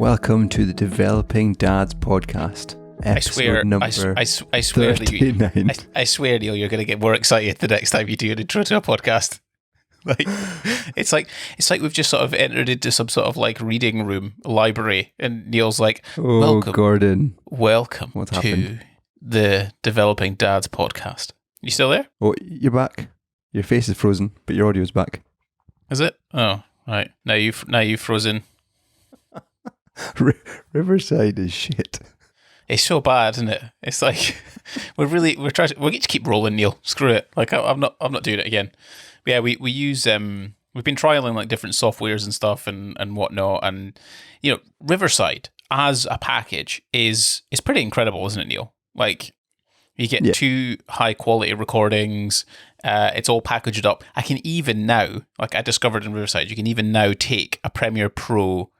Welcome to the Developing Dads podcast. Episode number I swear that 39. I swear, Neil, you're going to get more excited the next time you do an intro to a podcast. Like it's like we've just sort of entered into some sort of like reading room library, and Neil's like, "Welcome, Gordon. Welcome What's to happened? the Developing Dads podcast." You still there? Oh, you're back. Your face is frozen, but your audio's back. Is it? Oh, right. Now you've frozen. Riverside is shit. It's so bad, isn't it? It's like we're trying to, we'll get to keep rolling, Neil. Screw it. Like I'm not doing it again. But yeah, we use we've been trialing like different softwares and stuff and whatnot, and you know, Riverside as a package is pretty incredible, isn't it, Neil? Like you get two high quality recordings. It's all packaged up. I can even now, like I discovered in Riverside, you can even now take a Premiere Pro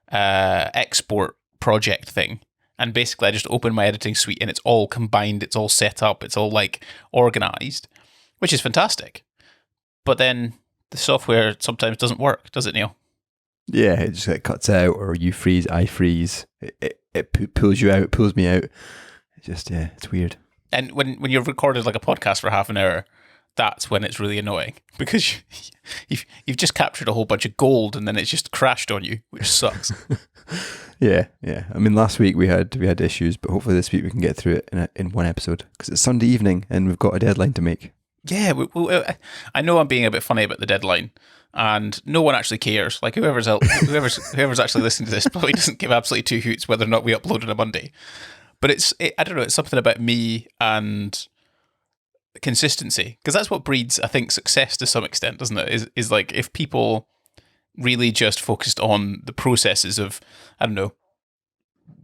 export project thing, and basically I just open my editing suite and it's all combined, it's all set up, it's all like organized, which is fantastic. But then the software sometimes doesn't work, does it, Neil? Yeah, it just like cuts out, or you freeze, I freeze. It pulls you out, pulls me out. It just it's weird. And when you've recorded like a podcast for half an hour, that's when it's really annoying, because you've just captured a whole bunch of gold and then it's just crashed on you, which sucks. Yeah. I mean, last week we had issues, but hopefully this week we can get through it in one episode, because it's Sunday evening and we've got a deadline to make. Yeah, I know I'm being a bit funny about the deadline, and no one actually cares. Like whoever's actually listening to this probably doesn't give absolutely two hoots whether or not we upload on a Monday. But I don't know, it's something about me and consistency, because that's what breeds, I think, success to some extent, doesn't it? Is like if people really just focused on the processes of, I don't know,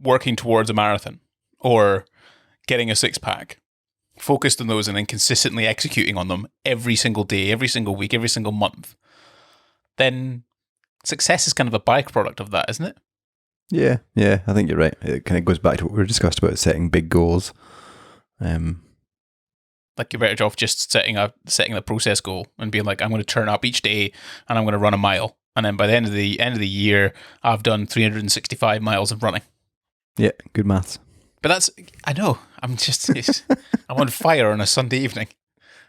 working towards a marathon or getting a six-pack, focused on those and then consistently executing on them every single day, every single week, every single month, then success is kind of a byproduct of that, isn't it? Yeah, I think you're right. It kind of goes back to what we were discussed about setting big goals. Like you're better off just setting a process goal and being like, I'm going to turn up each day and I'm going to run a mile, and then by the end of the year, I've done 365 miles of running. Yeah, good maths. But I know, I'm on fire on a Sunday evening.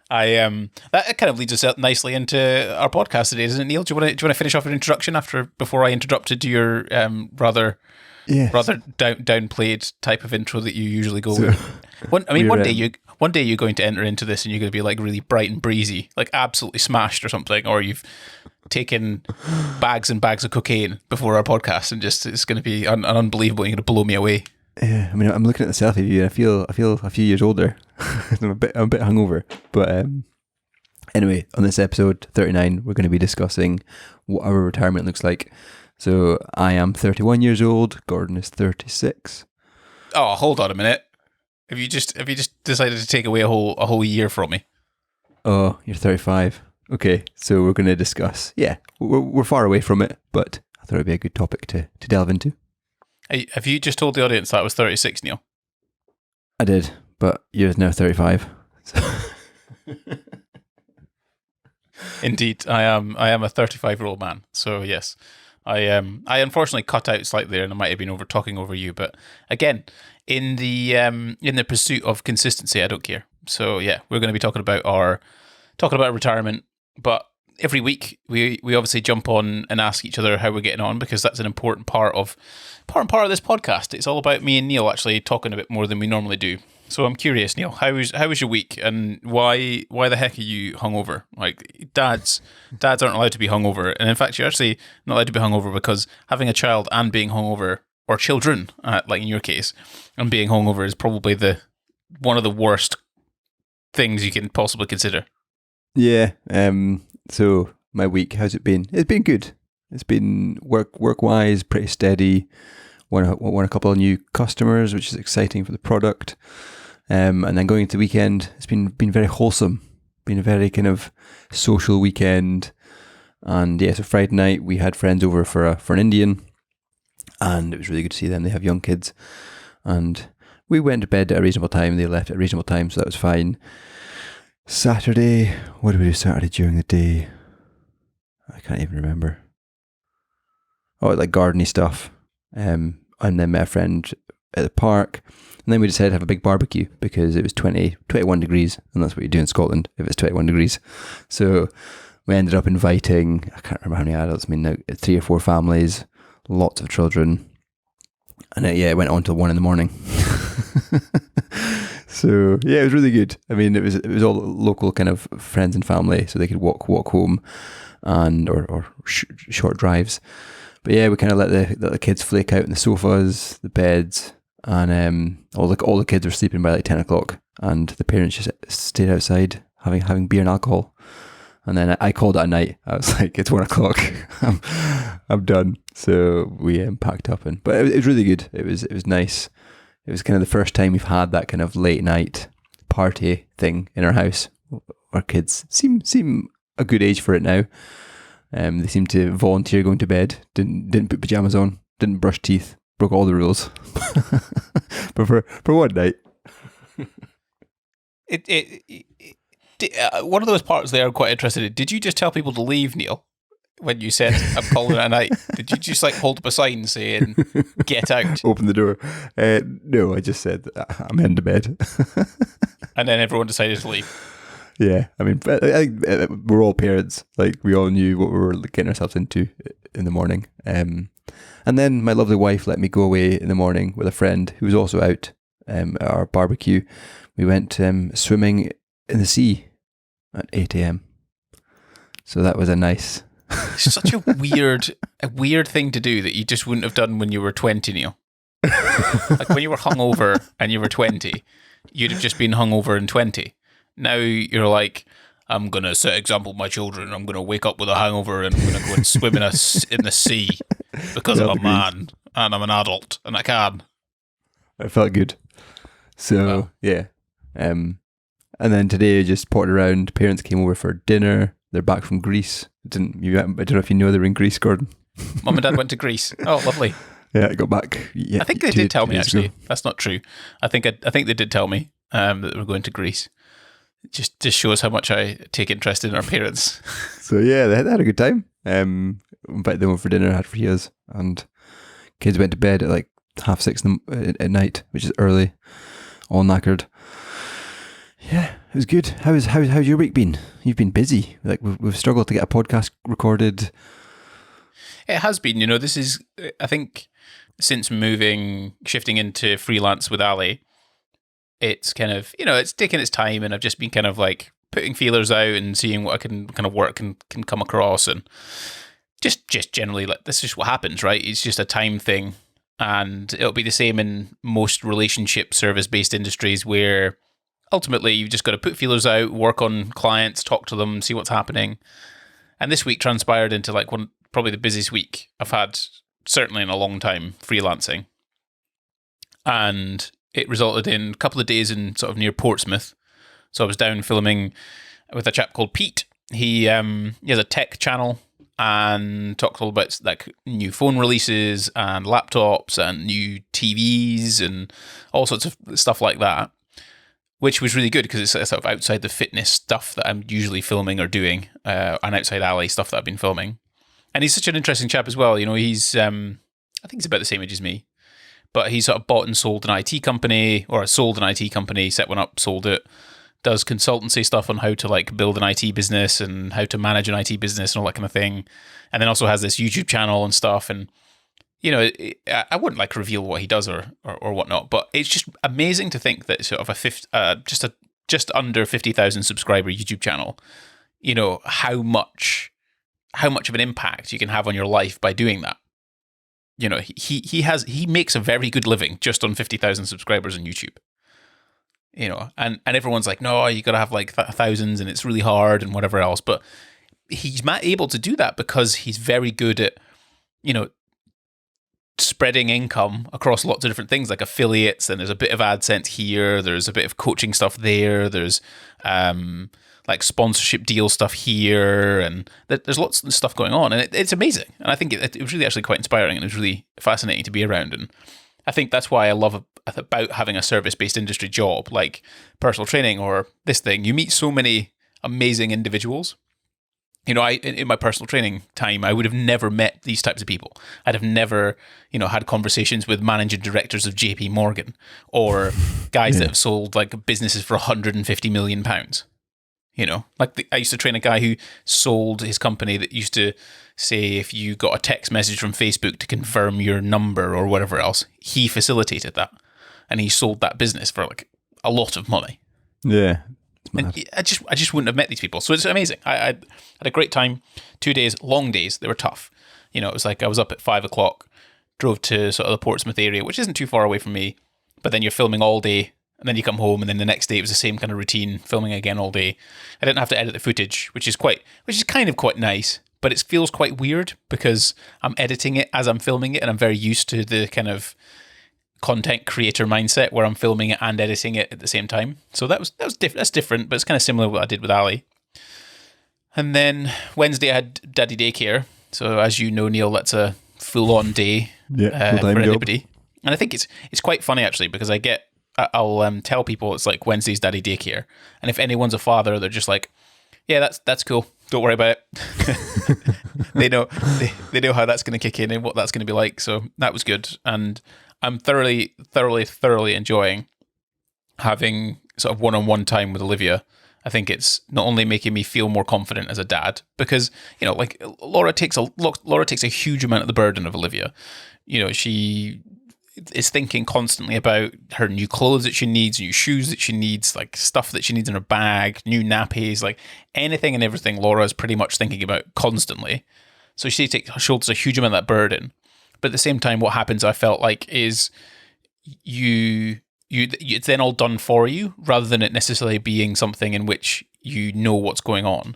That kind of leads us out nicely into our podcast today, doesn't it, Neil? Do you want to finish off an introduction before I interrupted your rather downplayed type of intro that you usually go with? One day you're going to enter into this and you're going to be like really bright and breezy, like absolutely smashed or something, or you've taken bags and bags of cocaine before our podcast, and just it's going to be unbelievable. You're going to blow me away. Yeah, I mean, I'm looking at the selfie view and I feel a few years older. I'm a bit hungover, but anyway, on this episode 39, we're going to be discussing what our retirement looks like. So I am 31 years old. Gordon is 36. Oh, hold on a minute. Have you just decided to take away a whole year from me? Oh, you're 35. Okay, so we're going to discuss. Yeah, we're far away from it, but I thought it'd be a good topic to delve into. Have you just told the audience that I was 36, Neil? I did, but you're now 35. So. Indeed, I am a 35-year-old man. So yes, I unfortunately cut out slightly there, and I might have been talking over you. But again, in the pursuit of consistency, I don't care. So yeah, we're going to be talking about retirement, but every week we obviously jump on and ask each other how we're getting on, because that's an important part of this podcast. It's all about me and Neil actually talking a bit more than we normally do. So I'm curious, Neil, how was your week, and why the heck are you hungover? Like dads aren't allowed to be hungover, and in fact you're actually not allowed to be hungover, because having a child and being hungover, or children, like in your case, and being hungover is probably one of the worst things you can possibly consider. Yeah. So my week, how's it been? It's been good. It's been work-wise pretty steady. Won a couple of new customers, which is exciting for the product. And then going into the weekend, it's been very wholesome. Been a very kind of social weekend. And yeah, so Friday night we had friends over for an Indian, and it was really good to see them. They have young kids, and we went to bed at a reasonable time. They left at a reasonable time, so that was fine. Saturday, what did we do Saturday during the day? I can't even remember. Oh, like gardening stuff. and then met a friend at the park. And then we decided to have a big barbecue because it was 21 degrees, and that's what you do in Scotland if it's 21 degrees. So we ended up inviting, I can't remember how many adults, 3 or 4 families, lots of children. And it went on till 1 a.m. So yeah, it was really good. I mean, it was all local kind of friends and family, so they could walk home, and or short drives. But yeah, we kind of let the kids flake out in the sofas, the beds, and all the kids were sleeping by like 10 o'clock, and the parents just stayed outside having beer and alcohol. And then I called it a night. I was like, it's 1 o'clock. I'm done. So we packed up, but it was really good. It was nice. It was kind of the first time we've had that kind of late night party thing in our house. Our kids seem a good age for it now. They seem to volunteer going to bed. Didn't put pajamas on. Didn't brush teeth. Broke all the rules. But for one night. One of those parts there I'm quite interested in. Did you just tell people to leave, Neil, when you said I'm calling it a night? Did you just like hold up a sign saying get out? Open the door. No, I just said I'm heading to bed. And then everyone decided to leave. Yeah, I mean, I think we're all parents. Like, we all knew what we were getting ourselves into in the morning. And then my lovely wife let me go away in the morning with a friend who was also out at our barbecue. We went swimming in the sea at 8 a.m. So that was a nice... It's such a weird thing to do that you just wouldn't have done when you were 20, Neil. Like when you were hungover and you were 20, you'd have just been hungover and 20. Now you're like, I'm going to set example to my children. I'm going to wake up with a hangover and I'm going to go and swim in the sea because I'm a man and I'm an adult and I can. I felt good. So, yeah. And then today I just potted around. Parents came over for dinner. They're back from Greece. I don't know if you know they're in Greece, Gordon. Mum and Dad went to Greece. Oh, lovely. Yeah, I got back. Yeah, I think they did tell me, actually. That's not true. I think they did tell me that they were going to Greece. It just shows how much I take interest in our parents. So yeah, they had a good time. Invited them over for dinner, had fritas, and kids went to bed at like 6:30 at night, which is early, all knackered. Yeah, it was good. How's your week been? You've been busy. Like we've struggled to get a podcast recorded. It has been. This is, I think, since shifting into freelance with Ali, it's kind of, it's taken its time, and I've just been kind of like putting feelers out and seeing what I can kind of work and can come across, and just generally, like, this is just what happens, right? It's just a time thing, and it'll be the same in most relationship service-based industries where ultimately you've just got to put feelers out, work on clients, talk to them, see what's happening. And this week transpired into like probably the busiest week I've had, certainly in a long time, freelancing. And it resulted in a couple of days in sort of near Portsmouth. So I was down filming with a chap called Pete. He has a tech channel and talks all about like new phone releases and laptops and new TVs and all sorts of stuff like that, which was really good because it's sort of outside the fitness stuff that I'm usually filming or doing, and outside alley stuff that I've been filming. And he's such an interesting chap as well. He's I think he's about the same age as me. But he sort of bought and sold an IT company, or sold an IT company, set one up, sold it, does consultancy stuff on how to like build an IT business and how to manage an IT business and all that kind of thing. And then also has this YouTube channel and stuff. And, I wouldn't like reveal what he does or whatnot, but it's just amazing to think that sort of just under 50,000 subscriber YouTube channel, how much of an impact you can have on your life by doing that. He makes a very good living just on 50,000 subscribers on YouTube. And everyone's like, no, you got to have like thousands and it's really hard and whatever else. But he's able to do that because he's very good at, spreading income across lots of different things like affiliates, and there's a bit of AdSense here, there's a bit of coaching stuff there, there's like sponsorship deal stuff here, and there's lots of stuff going on, and it's amazing. And I think it was really actually quite inspiring, and it was really fascinating to be around. And I think that's why I love about having a service-based industry job like personal training or this thing. You meet so many amazing individuals You know, in my personal training time, I would have never met these types of people. I'd have never, had conversations with managing directors of JP Morgan or guys that have sold like businesses for £150 million. I used to train a guy who sold his company that used to say if you got a text message from Facebook to confirm your number or whatever else, he facilitated that, and he sold that business for like a lot of money. Yeah. And I just wouldn't have met these people. So it's amazing. I had a great time. 2 days, long days. They were tough. It was like I was up at 5 o'clock, drove to sort of the Portsmouth area, which isn't too far away from me. But then you're filming all day, and then you come home, and then the next day it was the same kind of routine, filming again all day. I didn't have to edit the footage, which is kind of quite nice. But it feels quite weird because I'm editing it as I'm filming it, and I'm very used to the kind of content creator mindset where I'm filming it and editing it at the same time. So that's different, but it's kind of similar to what I did with Ali. And then Wednesday I had daddy daycare. So as you know, Neil, that's a full-on day for anybody. Job. And I think it's quite funny actually, because I'll tell people it's like Wednesday's daddy daycare, and if anyone's a father, they're just like, yeah, that's cool. Don't worry about it. they know how that's going to kick in and what that's going to be like. So that was good, and I'm thoroughly enjoying having sort of one-on-one time with Olivia. I think it's not only making me feel more confident as a dad, because like Laura takes a huge amount of the burden of Olivia. She is thinking constantly about her new clothes that she needs, new shoes that she needs, like stuff that she needs in her bag, new nappies, like anything and everything. Laura is pretty much thinking about constantly. So she shoulders a huge amount of that burden. But at the same time, what happens, I felt like, is it's then all done for you, rather than it necessarily being something in which you know what's going on.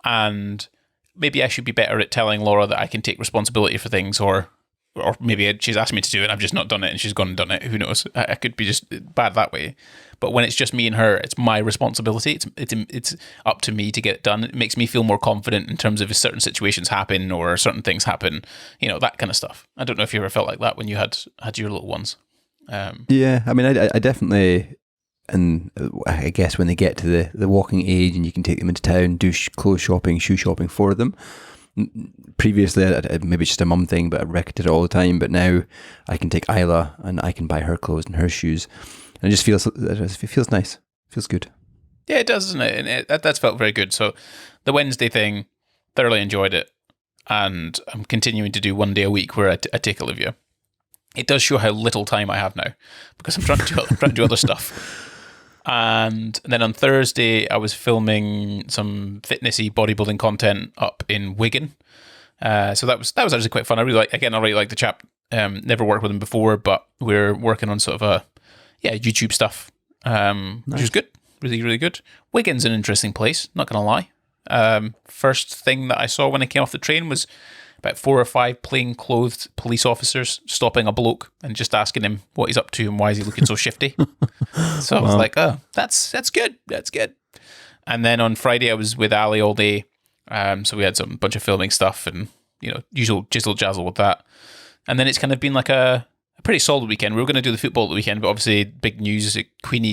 And maybe I should be better at telling Laura that I can take responsibility for things, or maybe she's asked me to do it and I've just not done it and she's gone and done it. Who knows? I could be just bad that way. But when it's just me and her, it's my responsibility. It's up to me to get it done. It makes me feel more confident in terms of if certain situations happen or certain things happen, that kind of stuff. I don't know if you ever felt like that when you had your little ones. Yeah, I mean, I definitely, and I guess when they get to the walking age and you can take them into town, do clothes shopping, shoe shopping for them. Previously, maybe it's just a mum thing, but I did it all the time. But now I can take Isla and I can buy her clothes and her shoes, and it feels nice, feels good. Yeah, it does, doesn't it? And that's felt very good. So the Wednesday thing, thoroughly enjoyed it, and I'm continuing to do 1 day a week where I take Olivia. It does show how little time I have now, because I'm trying to do other stuff. And then on Thursday, I was filming some fitnessy bodybuilding content up in Wigan. So that was actually quite fun. I really like the chap. Never worked with him before, but we're working on sort of YouTube stuff, which is good. Really, really good. Wigan's an interesting place, not going to lie. First thing that I saw when I came off the train was about 4 or 5 plain-clothed police officers stopping a bloke and just asking him what he's up to and why is he looking so shifty. So I was like, oh, that's good. That's good. And then on Friday, I was with Ali all day. So we had some bunch of filming stuff and, usual jizzle jazzle with that. And then it's kind of been like a pretty solid weekend. We were going to do the football at the weekend, but obviously big news at Queen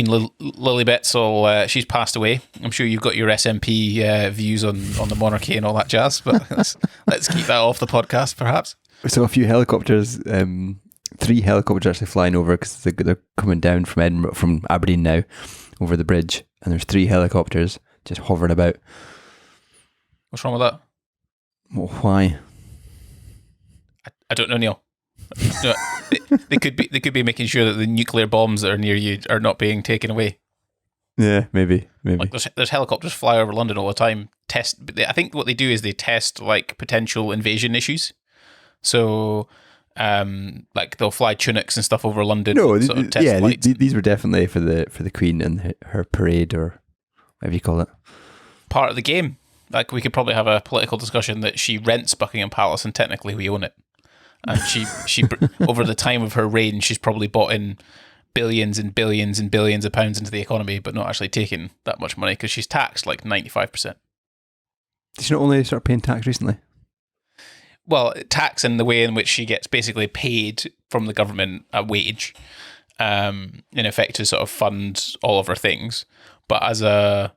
Lilibet, she's passed away. I'm sure you've got your SMP views on the monarchy and all that jazz, but let's keep that off the podcast, perhaps. So a few helicopters, 3 helicopters actually flying over, because they're coming down from Aberdeen now, over the bridge, and there's 3 helicopters just hovering about. What's wrong with that? Well, why? I don't know, Neil. No, they could be making sure that the nuclear bombs that are near you are not being taken away. Yeah, maybe. Like there's helicopters fly over London all the time. I think what they do is they test like potential invasion issues. So, like they'll fly Tunics and stuff over London. No, these were definitely for the Queen and her parade, or whatever you call it. Part of the game. Like we could probably have a political discussion that she rents Buckingham Palace and technically we own it. And she over the time of her reign, she's probably bought in billions and billions and billions of pounds into the economy, but not actually taking that much money because she's taxed like 95%. Did she not only start paying tax recently? Well, tax in the way in which she gets basically paid from the government a wage, in effect to sort of fund all of her things. But as a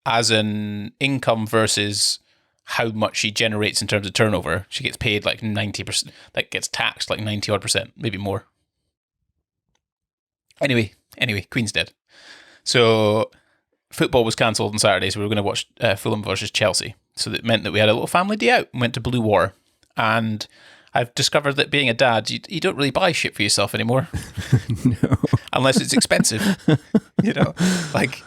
as an income versus how much she generates in terms of turnover, she gets paid like 90%, like gets taxed like 90 odd percent, maybe more. Anyway, Queen's dead. So football was cancelled on Saturday, so we were going to watch Fulham versus Chelsea. So that meant that we had a little family day out and went to Blue Water. And I've discovered that being a dad, you don't really buy shit for yourself anymore. No. Unless it's expensive. Like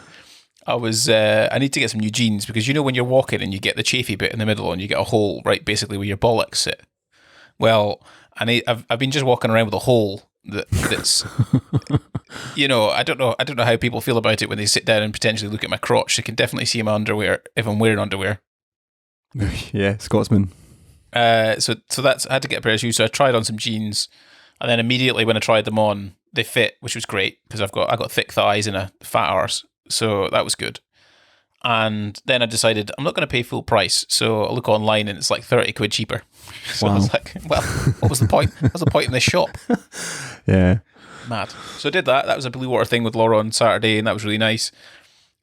I need to get some new jeans because when you're walking and you get the chafy bit in the middle and you get a hole right basically where your bollocks sit. Well, I've been just walking around with a hole that's I don't know how people feel about it when they sit down and potentially look at my crotch. They can definitely see my underwear if I'm wearing underwear. Yeah, Scotsman. So that's I had to get a pair of shoes. So I tried on some jeans, and then immediately when I tried them on, they fit, which was great because I got thick thighs and a fat arse, so that was good. And then I decided I'm not going to pay full price, so I look online and it's like 30 quid cheaper. So wow. I was like, well, what was the point? What's the point in this shop? Yeah. Mad. So I did that. That was a Blue Water thing with Laura on Saturday, and that was really nice.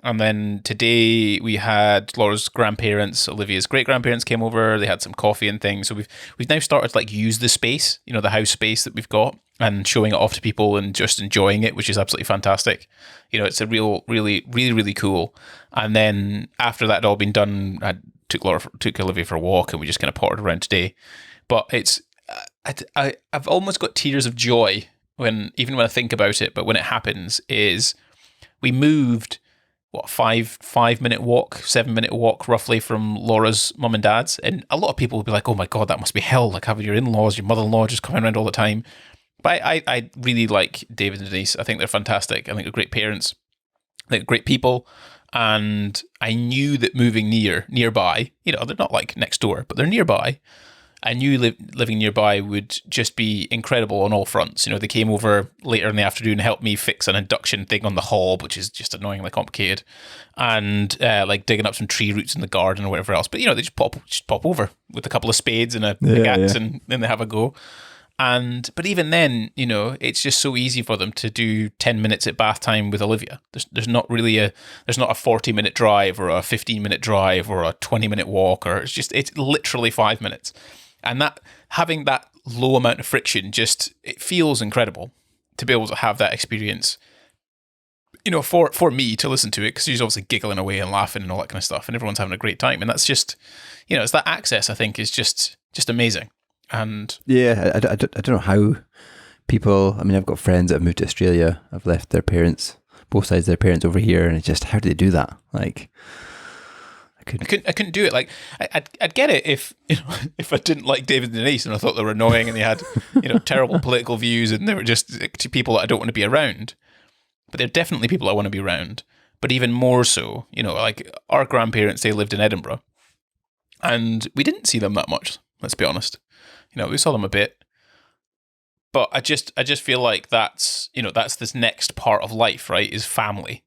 And then today we had Laura's grandparents, Olivia's great grandparents came over. They had some coffee and things. So we've now started to like use the space, the house space that we've got, and showing it off to people and just enjoying it, which is absolutely fantastic. It's a really, really, really cool. And then after that had all been done, I took Olivia for a walk, and we just kind of pottered around today. But it's I've almost got tears of joy even when I think about it. But when it happens, is we moved. 5-minute walk, 7-minute walk roughly from Laura's mum and dad's. And a lot of people will be like, oh my God, that must be hell. Like having your in-laws, your mother-in-law just coming around all the time. But I really like David and Denise. I think they're fantastic. I think they're great parents. They're great people. And I knew that moving nearby, they're not like next door, but they're nearby. I knew living nearby would just be incredible on all fronts. They came over later in the afternoon and helped me fix an induction thing on the hob, which is just annoyingly complicated, and like digging up some tree roots in the garden or whatever else. But they just pop over with a couple of spades and a pickaxe, and then they have a go. But even then, it's just so easy for them to do 10 minutes at bath time with Olivia. There's not really there's not a 40-minute drive or a 15-minute drive or a 20-minute walk, or it's literally 5 minutes. And that having that low amount of friction, it feels incredible to be able to have that experience. For me to listen to it, because she's obviously giggling away and laughing and all that kind of stuff, and everyone's having a great time. And that's just, it's that access, I think, is just amazing. And yeah, I don't know how people. I mean, I've got friends that have moved to Australia. I've left their parents, both sides of their parents, over here, and it's just, how do they do that? Like, I couldn't do it. Like I'd get it if if I didn't like David and Denise and I thought they were annoying and they had terrible political views and they were just people that I don't want to be around. But they're definitely people I want to be around. But even more so, like our grandparents, they lived in Edinburgh, and we didn't see them that much. Let's be honest. We saw them a bit, but I just feel like that's this next part of life, right? Is family.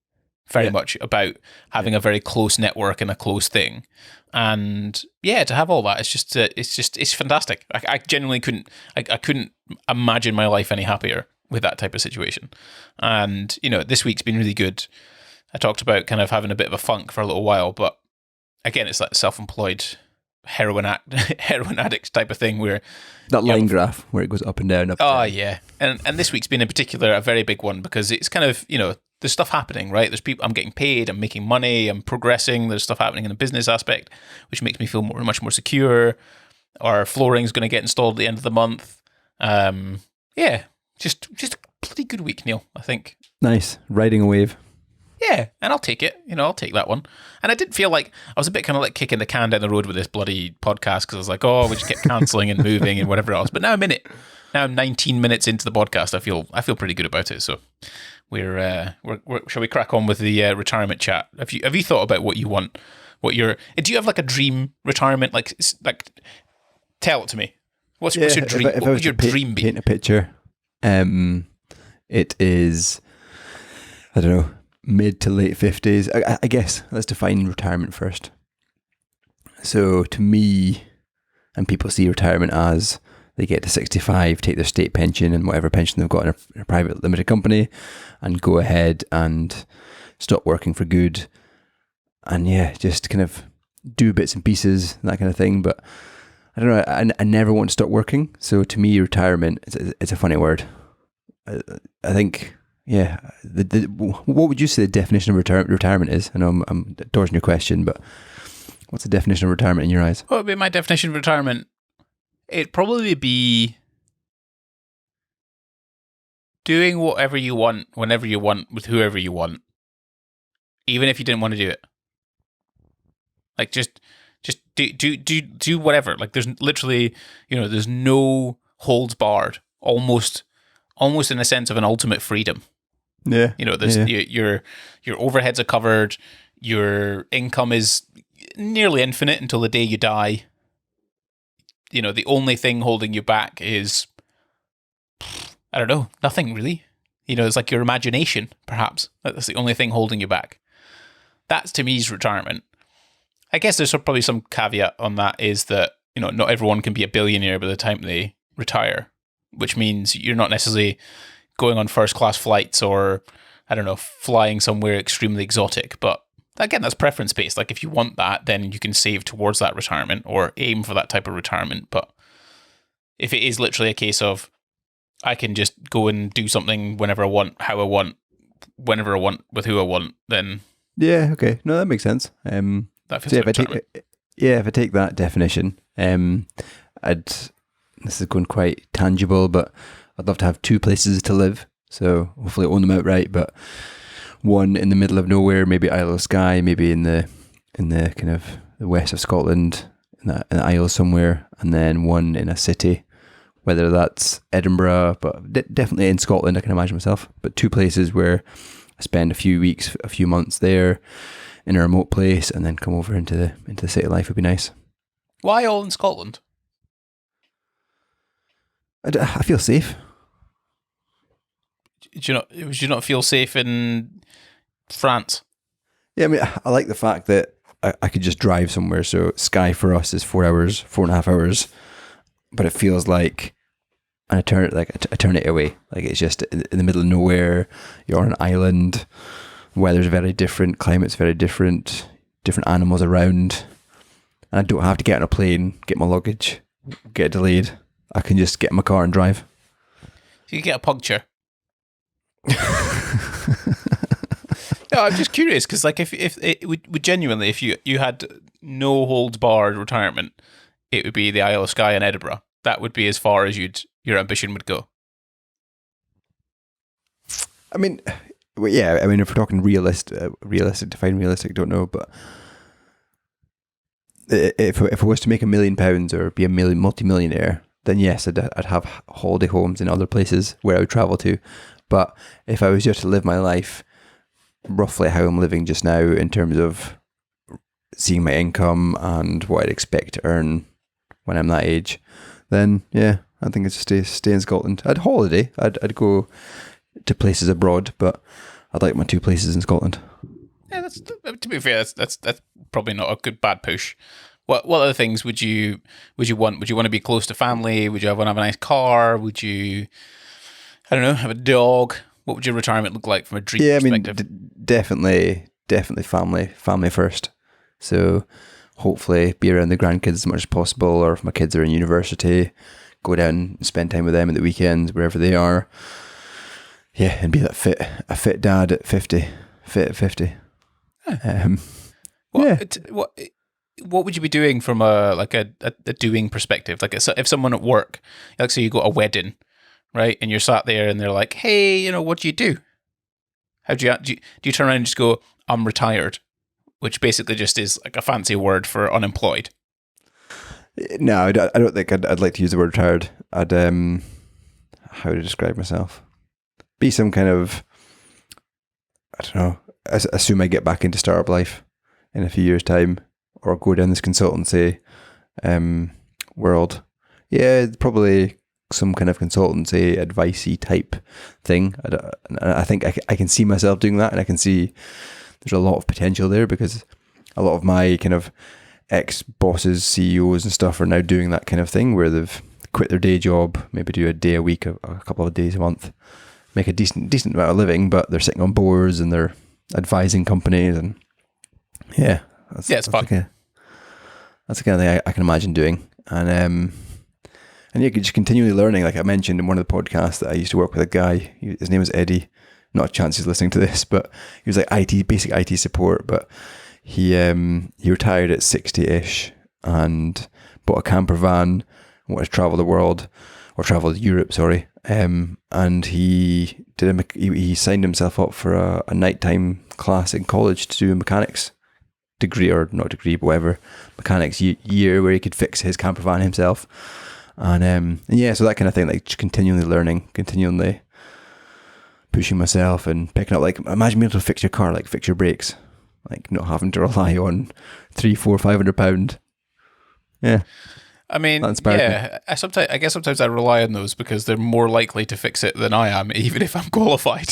Very much about having a very close network and a close thing, and to have all that, it's fantastic. I genuinely couldn't imagine my life any happier with that type of situation. And this week's been really good. I talked about kind of having a bit of a funk for a little while, but again, it's that self-employed heroin addict type of thing where that line graph where it goes up and down. Yeah, and this week's been in particular a very big one because it's kind of there's stuff happening, right? There's people. I'm getting paid. I'm making money. I'm progressing. There's stuff happening in the business aspect, which makes me feel much more secure. Our flooring is going to get installed at the end of the month. Just a bloody good week, Neil. I think. Nice, riding a wave. Yeah, and I'll take it. I'll take that one. And I didn't feel like I was a bit kind of like kicking the can down the road with this bloody podcast because I was like, oh, we just kept cancelling and moving and whatever else. But now I'm in it. Now I'm 19 minutes into the podcast. I feel pretty good about it. So. We're shall we crack on with the retirement chat? Have you thought about what you want? Do you have like a dream retirement? Like tell it to me. What's your dream? What would your dream be? Paint a picture. It is, I don't know, mid to late 50s. I guess let's define retirement first. So to me, and people see retirement as they get to 65, take their state pension and whatever pension they've got in a private limited company and go ahead and stop working for good and yeah, just kind of do bits and pieces, that kind of thing. But I don't know. I never want to stop working. So to me, retirement it's a funny word. I think, yeah. What would you say the definition of retirement is? I know I'm dodging your question, but what's the definition of retirement in your eyes? What would be my definition of retirement? It'd probably be doing whatever you want, whenever you want, with whoever you want, even if you didn't want to do it. Like just do whatever. Like there's literally, there's no holds barred. Almost in a sense of an ultimate freedom. Yeah. There's your overheads are covered. Your income is nearly infinite until the day you die. The only thing holding you back is, I don't know, nothing really. It's like your imagination, perhaps. That's the only thing holding you back. That's to me is retirement. I guess there's probably some caveat on that is that, not everyone can be a billionaire by the time they retire, which means you're not necessarily going on first class flights or, I don't know, flying somewhere extremely exotic. But again, that's preference based. Like if you want that, then you can save towards that retirement or aim for that type of retirement. But if it is literally a case of, I can just go and do something whenever I want, how I want, whenever I want, with who I want, then yeah, okay, no, that makes sense. That feels So like if I take that definition, this is going quite tangible, but I'd love to have 2 places to live. So hopefully own them outright, but one in the middle of nowhere, maybe Isle of Skye, maybe in the kind of the west of Scotland, in the Isle somewhere, and then one in a city, whether that's Edinburgh, but definitely in Scotland, I can imagine myself. But 2 places where I spend a few weeks, a few months there in a remote place, and then come over into the city life would be nice. Why all in Scotland? I feel safe. Would you not feel safe in France? Yeah, I mean, I like the fact that I could just drive somewhere. So Skye for us is 4 hours, 4.5 hours, but it feels like an eternity away. Like it's just in the middle of nowhere. You're on an island. Weather's very different. Climate's very different. Different animals around. And I don't have to get on a plane, get my luggage, get delayed. I can just get in my car and drive. You can get a puncture. No, I'm just curious because, like, if it would genuinely, if you had no holds barred retirement, it would be the Isle of Skye and Edinburgh. That would be as far as your ambition would go. I mean, well, yeah. I mean, if we're talking realistic, define realistic, don't know, but if I was to make £1 million or be a multi-millionaire, then yes, I'd have holiday homes in other places where I would travel to. But if I was just to live my life roughly how I'm living just now in terms of seeing my income and what I'd expect to earn when I'm that age, then yeah, I think I'd just stay in Scotland. I'd holiday. I'd go to places abroad, but I'd like my 2 places in Scotland. Yeah, that's, to be fair, that's probably not a bad push. What other things would you want? Would you want to be close to family? Would you want to have a nice car? Would you, I don't know, have a dog? What would your retirement look like from a dream perspective? I mean, definitely family first. So hopefully be around the grandkids as much as possible, or if my kids are in university, go down and spend time with them at the weekends, wherever they are. Yeah, and be that a fit dad at 50, fit at 50. What would you be doing from a doing perspective? Like if someone at work, like say you go to a wedding, right, and you're sat there and they're like, hey, what do you do? How do you turn around and just go, I'm retired, which basically just is like a fancy word for unemployed? No, I don't think I'd like to use the word retired. I'd how to describe myself? Be some kind of, I don't know, assume I get back into startup life in a few years' time, or go down this consultancy world. Yeah, probably some kind of consultancy, advice-y type thing. I think I can see myself doing that, and I can see there's a lot of potential there, because a lot of my kind of ex-bosses, CEOs and stuff are now doing that kind of thing where they've quit their day job, maybe do a day a week, a couple of days a month, make a decent amount of living, but they're sitting on boards and they're advising companies, and Yeah, It's fun. That's the kind of thing I can imagine doing. And yeah, just continually learning. Like I mentioned in one of the podcasts that I used to work with a guy, his name was Eddie. Not a chance he's listening to this, but he was like basic IT support. But he retired at 60-ish and bought a camper van, wanted to travel the world, or travel Europe, sorry. And he he signed himself up for a nighttime class in college to do a mechanics degree, or not degree, but whatever, mechanics year where he could fix his camper van himself. And yeah, so that kind of thing, like just continually learning, continually pushing myself and picking up, like, imagine being able to fix your car, like fix your brakes, like not having to rely on 300, 400, 500 £500. Yeah. I mean, yeah, I guess sometimes I rely on those because they're more likely to fix it than I am, even if I'm qualified.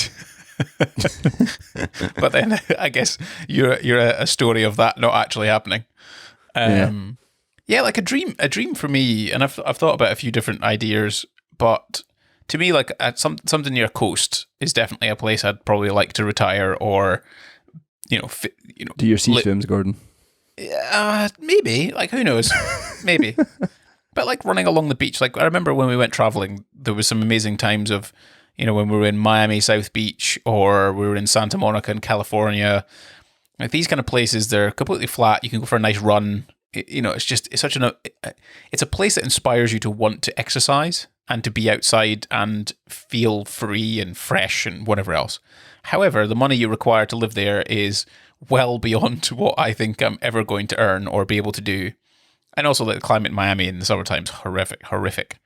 But then I guess you're a story of that not actually happening. Yeah, like a dream for me, and I've thought about a few different ideas, but to me, like something near a coast is definitely a place I'd probably like to retire, or do your sea swims, Gordon. Maybe, like, who knows, maybe. But like running along the beach, like I remember when we went traveling, there was some amazing times of, when we were in Miami South Beach, or we were in Santa Monica in California. Like these kind of places, they're completely flat. You can go for a nice run. It's a place that inspires you to want to exercise and to be outside and feel free and fresh and whatever else. However, the money you require to live there is well beyond what I think I'm ever going to earn or be able to do. And also the climate in Miami in the summertime is horrific.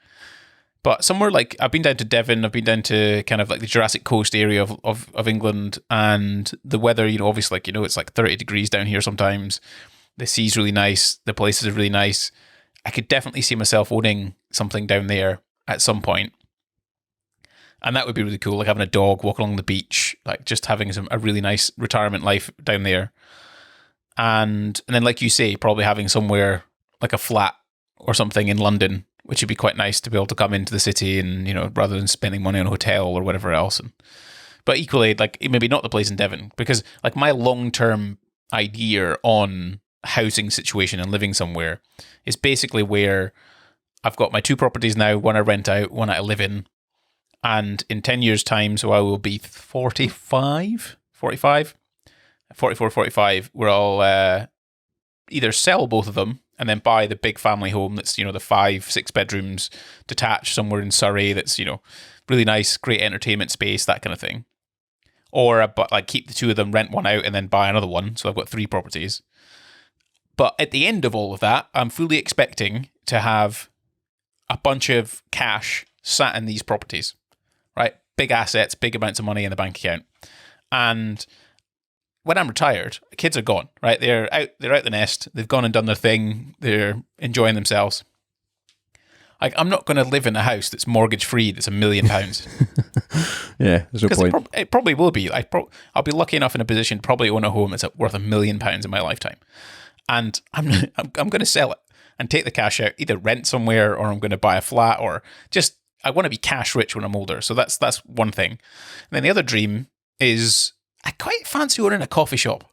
But somewhere like, I've been down to Devon, I've been down to kind of like the Jurassic Coast area of England, and the weather, obviously, like, it's like 30 degrees down here sometimes. The sea's really nice, the places are really nice. I could definitely see myself owning something down there at some point. And that would be really cool, like having a dog, walking along the beach, like just having a really nice retirement life down there. And then, like you say, probably having somewhere like a flat or something in London, which would be quite nice to be able to come into the city and, rather than spending money on a hotel or whatever else. But equally, like, maybe not the place in Devon, because like my long-term idea on housing situation and living somewhere is basically where I've got my two properties now, one I rent out, one I live in. And in 10 years' time, so I will be 45, where I'll either sell both of them and then buy the big family home that's, the 5-6 bedrooms detached somewhere in Surrey that's, really nice, great entertainment space, that kind of thing. Or but like keep the two of them, rent one out, and then buy another one. So I've got 3 properties. But at the end of all of that, I'm fully expecting to have a bunch of cash sat in these properties, right? Big assets, big amounts of money in the bank account. And when I'm retired, kids are gone, right? They're out the nest. They've gone and done their thing. They're enjoying themselves. Like, I'm not going to live in a house that's mortgage free that's £1 million. Yeah, there's no point. It probably will be. I'll be lucky enough in a position to probably own a home that's worth £1 million in my lifetime. And I'm going to sell it and take the cash out, either rent somewhere, or I'm going to buy a flat, or just, I want to be cash rich when I'm older. So that's one thing. And then the other dream is, I quite fancy owning a coffee shop.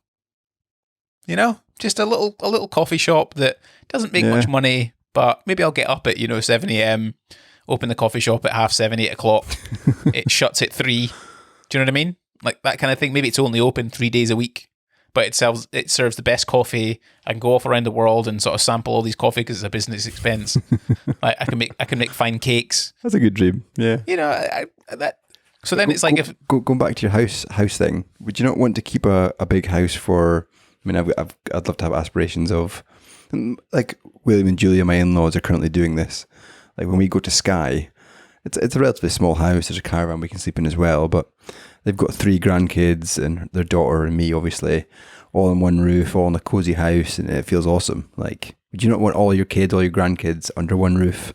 Just a little coffee shop that doesn't make much money, but maybe I'll get up at 7 a.m, open the coffee shop at 7:30, 8 o'clock. It shuts at 3. Do you know what I mean? Like that kind of thing. Maybe it's only open 3 days a week, but it serves the best coffee. I can go off around the world and sort of sample all these coffee because it's a business expense. Like I can make fine cakes. That's a good dream. Yeah. So then it's like, if going back to your house thing, would you not want to keep a big house for? I mean, I'd love to have aspirations of, like William and Julia, my in-laws, are currently doing this. Like when we go to Skye, it's a relatively small house. There's a caravan we can sleep in as well, but they've got 3 grandkids and their daughter and me, obviously, all on one roof, all in a cozy house, and it feels awesome. Like, would you not want all your kids, all your grandkids under one roof?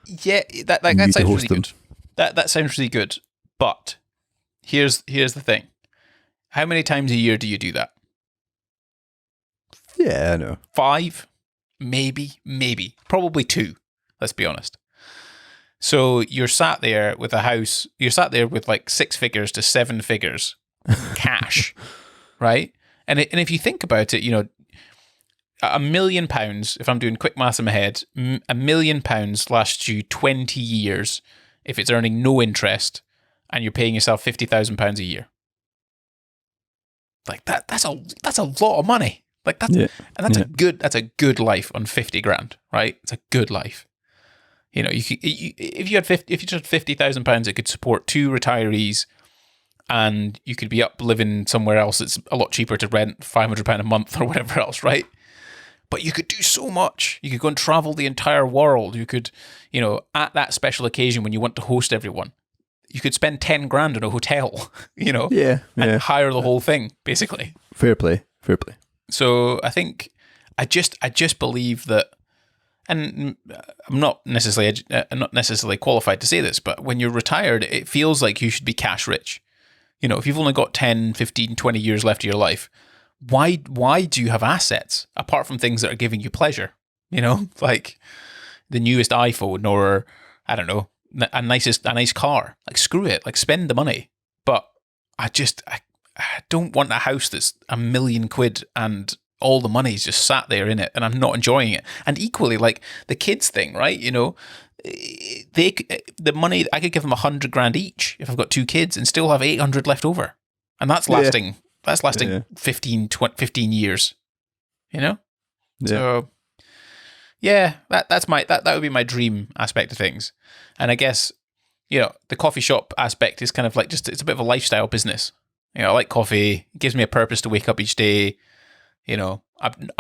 Yeah, that sounds really good. That sounds really good. But here's the thing. How many times a year do you do that? Yeah, I know. 5? Maybe. Probably 2, let's be honest. So you're sat there with a house, you're sat there with like 6 figures to 7 figures cash, right? And if you think about it, £1,000,000, if I'm doing quick maths in my head, £1,000,000 lasts you 20 years if it's earning no interest and you're paying yourself £50,000 a year. Like that's a lot of money. Like and that's a good life on 50 grand, right? It's a good life. If you just had £50,000, it could support 2 retirees, and you could be up living somewhere else. It's a lot cheaper to rent, £500 a month or whatever else, right? But you could do so much. You could go and travel the entire world. You could, at that special occasion when you want to host everyone, you could spend 10 grand in a hotel, and hire the whole thing, basically. Fair play. So I think I just believe that, and I'm not necessarily qualified to say this, but when you're retired, it feels like you should be cash rich. If you've only got 10, 15, 20 years left of your life, why do you have assets apart from things that are giving you pleasure? Like the newest iPhone, or I don't know, a nice car. Like screw it, like spend the money. But I don't want a house that's £1,000,000 and all the money's just sat there in it and I'm not enjoying it. And equally, like the kids thing, right? The money, I could give them 100 grand each if I've got 2 kids and still have 800 left over. And that's lasting 15 years, Yeah. So that would be my dream aspect of things. And I guess, the coffee shop aspect is kind of like it's a bit of a lifestyle business. I like coffee. It gives me a purpose to wake up each day. I'm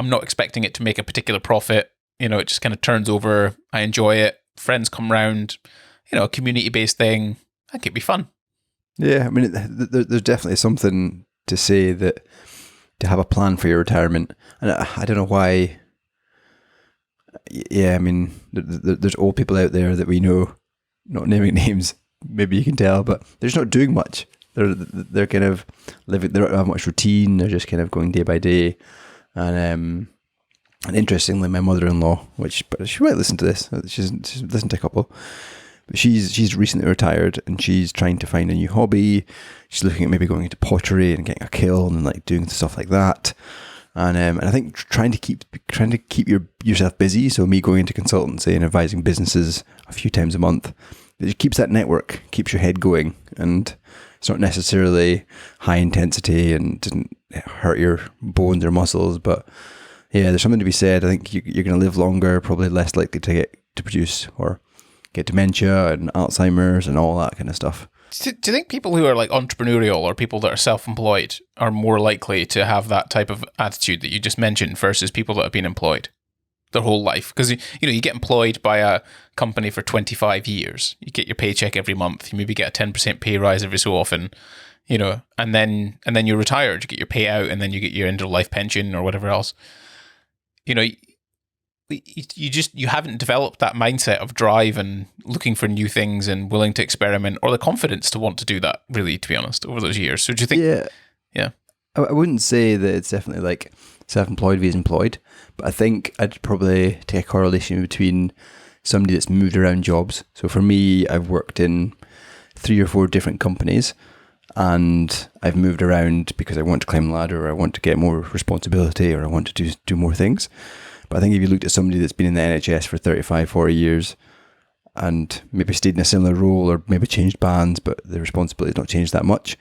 not expecting it to make a particular profit. It just kind of turns over. I enjoy it. Friends come round. A community-based thing. That could be fun. Yeah, I mean, there's definitely something to say that to have a plan for your retirement. And I don't know why. Yeah, I mean, there's old people out there that we know, not naming names, maybe you can tell, but they're just not doing much. They're kind of living. They don't have much routine. They're just kind of going day by day. And interestingly, my mother-in-law, but she might listen to this. She's listened to a couple. But she's recently retired and she's trying to find a new hobby. She's looking at maybe going into pottery and getting a kiln and like doing stuff like that. And I think trying to keep yourself busy. So me going into consultancy and advising businesses a few times a month, it keeps that network, keeps your head going, and it's not necessarily high intensity and doesn't hurt your bones or muscles. But yeah, there's something to be said. I think you're going to live longer, probably less likely to produce or get dementia and Alzheimer's and all that kind of stuff. Do you think people who are like entrepreneurial or people that are self-employed are more likely to have that type of attitude that you just mentioned versus people that have been employed their whole life? Because you get employed by a company for 25 years, you get your paycheck every month, you maybe get a 10% pay rise every so often, and then you're retired, you get your payout, and then you get your end of life pension or whatever else. You haven't developed that mindset of drive and looking for new things and willing to experiment, or the confidence to want to do that, really, to be honest, over those years. So do you think? Yeah. I wouldn't say that it's definitely like self-employed vs employed, but I think I'd probably take a correlation between somebody that's moved around jobs. So for me, I've worked in 3 or 4 different companies, and I've moved around because I want to climb the ladder, or I want to get more responsibility, or I want to do more things. But I think if you looked at somebody that's been in the NHS for 35, 40 years and maybe stayed in a similar role or maybe changed bands, but the responsibility's not changed that much,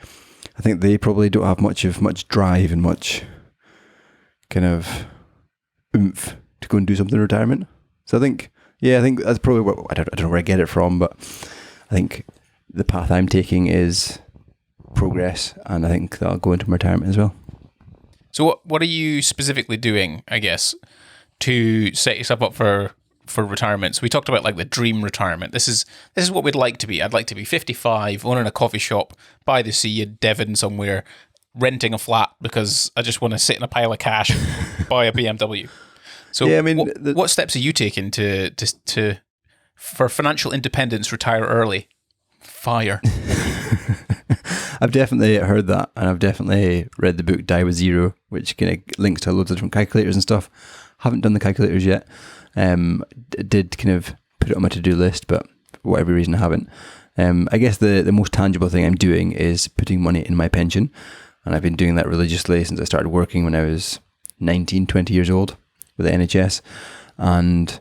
I think they probably don't have much drive and much kind of oomph to go and do something in retirement. So I think that's probably what, I don't know where I get it from, but I think the path I'm taking is progress, and I think that'll go into my retirement as well. So what are you specifically doing, I guess, to set yourself up for retirement? So we talked about like the dream retirement. This is what we'd like to be. I'd like to be 55, owning a coffee shop by the sea in Devon somewhere, renting a flat because I just want to sit in a pile of cash and buy a BMW. So yeah, I mean, what steps are you taking to for financial independence, retire early? Fire. I've definitely heard that, and I've definitely read the book Die With Zero, which kind of links to loads of different calculators and stuff. Haven't done the calculators yet. Did kind of put it on my to-do list, but for whatever reason I haven't. I guess the most tangible thing I'm doing is putting money in my pension. And I've been doing that religiously since I started working when I was 19, 20 years old with the NHS. And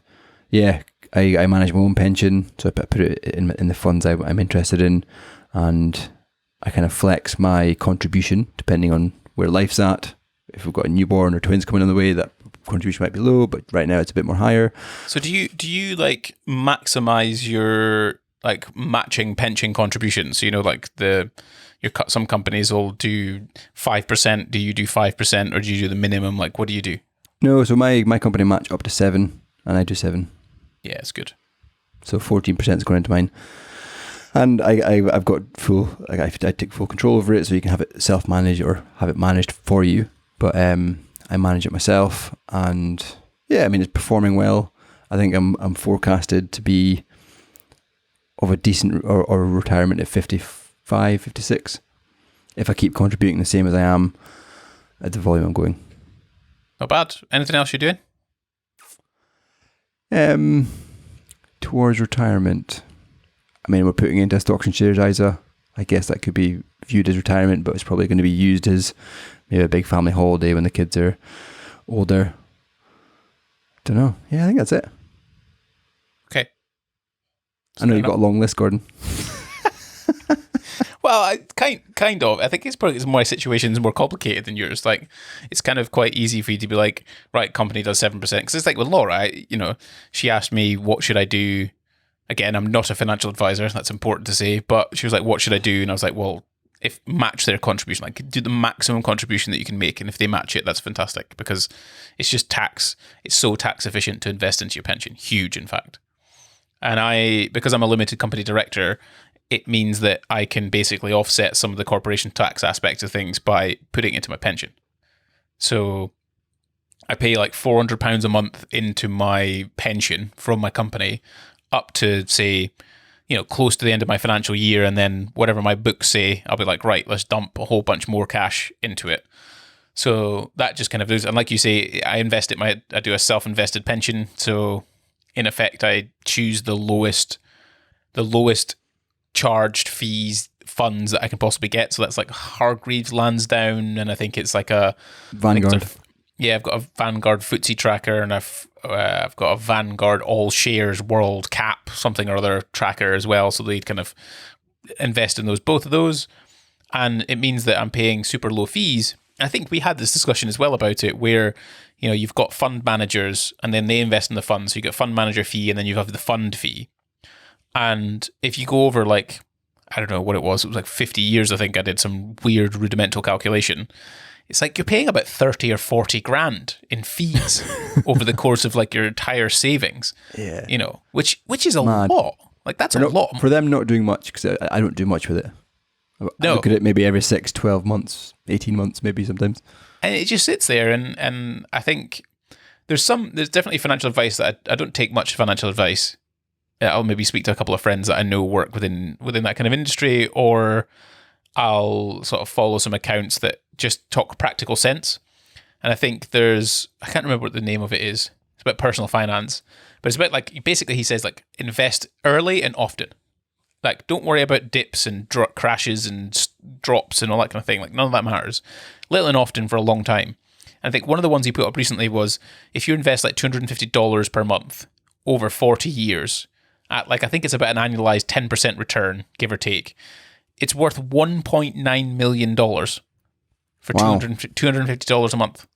yeah, I manage my own pension, so I put it in the funds I'm interested in, and I kind of flex my contribution depending on where life's at. If we've got a newborn or twins coming on the way, that contribution might be low, but right now it's a bit more higher. So do you like maximize your like matching pension contributions? So, like some companies will do 5%. Do you do 5%, or do you do the minimum? Like, what do you do? No, so my company match up to 7, and I do 7. Yeah, it's good. So 14% is going into mine. And I've got full, like I take full control over it, so you can have it self-managed or have it managed for you. But I manage it myself, and yeah, I mean, it's performing well. I think I'm forecasted to be of a decent or retirement at 55, 56, if I keep contributing the same as I am at the volume I'm going. Not bad. Anything else you're doing? Towards retirement, I mean, we're putting into a stocks and shares ISA. I guess that could be viewed as retirement, but it's probably going to be used as maybe a big family holiday when the kids are older. Don't know. Yeah, I think that's it. Okay. I know you've got a long list, Gordon. Well, I kind of. I think it's my situation's more complicated than yours. Like, it's kind of quite easy for you to be like, right, company does 7%. Because it's like with Laura, she asked me, what should I do? Again, I'm not a financial advisor. That's important to say. But she was like, what should I do? And I was like, well, if match their contribution, like do the maximum contribution that you can make. And if they match it, that's fantastic, because it's just tax. It's so tax efficient to invest into your pension. Huge, in fact. And because I'm a limited company director, it means that I can basically offset some of the corporation tax aspects of things by putting it into my pension. So I pay like £400 a month into my pension from my company up to, say, close to the end of my financial year. And then whatever my books say, I'll be like, right, let's dump a whole bunch more cash into it. So that just kind of does. And like you say, I do a self-invested pension. So in effect, I choose the lowest charged fees funds that I can possibly get. So that's like Hargreaves Lansdowne, and I think it's like a Vanguard. I've got a Vanguard FTSE tracker, and I've got a Vanguard All Shares World Cap something or other tracker as well. So they kind of invest in both of those, and it means that I'm paying super low fees. I think we had this discussion as well about it, where you've got fund managers, and then they invest in the fund. So you get fund manager fee, and then you have the fund fee. And if you go over, like, I don't know what it was like 50 years, I think I did some weird rudimental calculation. It's like you're paying about 30 or 40 grand in fees over the course of like your entire savings. Yeah. Which is a lot. Like, that's a lot. For them not doing much, because I don't do much with it. I look at it maybe every 6, 12 months, 18 months maybe sometimes. And it just sits there, and I think there's definitely financial advice that I don't take much financial advice. I'll maybe speak to a couple of friends that I know work within that kind of industry, or I'll sort of follow some accounts that just talk practical sense. And I think I can't remember what the name of it is. It's about personal finance, but it's about, like, basically he says, like, invest early and often. Like, don't worry about dips and crashes and drops and all that kind of thing. Like, none of that matters. Little and often for a long time. And I think one of the ones he put up recently was, if you invest like $250 per month over 40 years, at, like, I think it's about an annualized 10% return, give or take, it's worth $1.9 million for $250 a month.